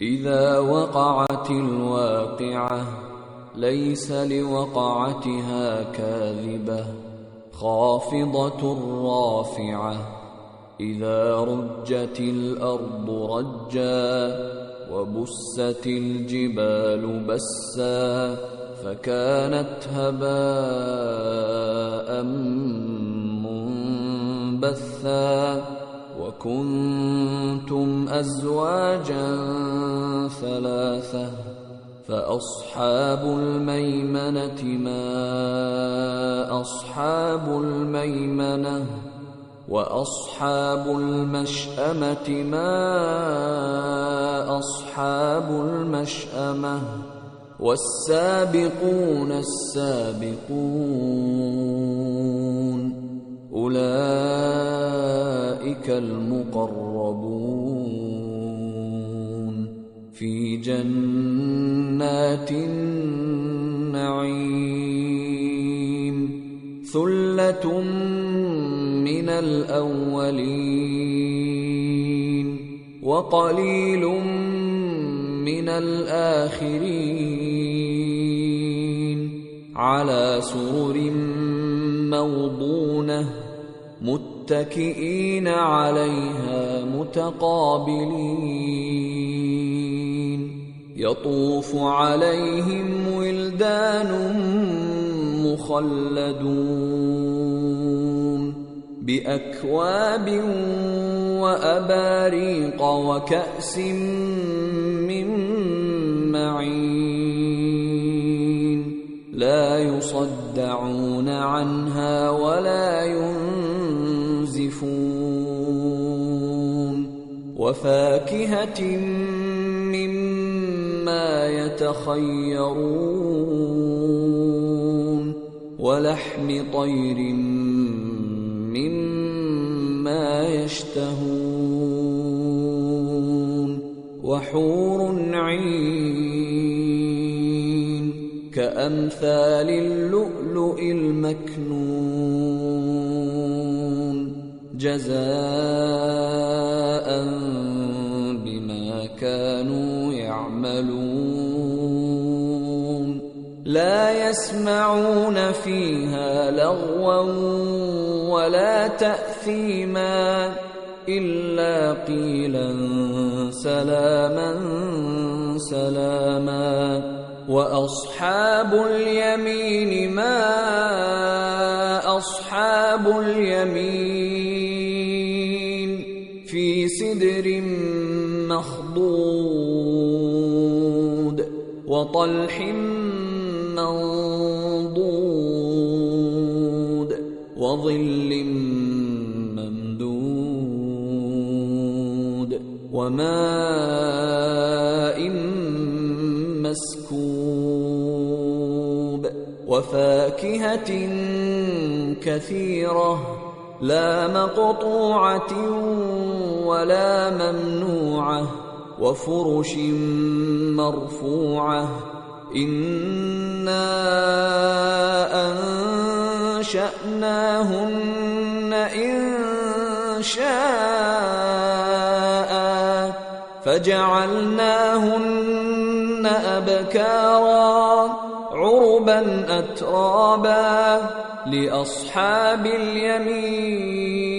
إذا وقعت الواقعة ليس لوقعتها كاذبة خافضة رافعة إذا رجت الأرض رجا وبست الجبال بسا فكانت هباء منبثا وكنتم أزواجا ثلاثة فأصحاب الميمنة ما أصحاب الميمنة وأصحاب المشأمة ما أصحاب المشأمة والسابقون السابقون أولئك المقربون في جنات النعيم ثلة من الأولين وقليل من الآخرين على سرر موضونة متكئين عليها متقابلين يطوف عليهم ولدان مخلدون بأكواب وأباريق وكأس من معين لا يصدعون عنها ولا ينزفون وفاكهة مما يتخيرون ولحم طير مما يشتهون وحور عين كأمثال اللؤلؤ المكنون جزاء بما كانوا يعملون لا يسمعون فيها لغوا ولا تأثيما إلا قيلا سلاما سلاما وأصحاب اليمين ما أصحاب اليمين في سدر مخضود وطلح منضود وظل ممدود وماء مسكوب وفاكهة كثيرة لا مقطوعة ولا ممنوعة وفرش مرفوعة إنا أنشأناهن إنشاء فجعلناهن أبكارا عربا أترابا لأصحاب اليمين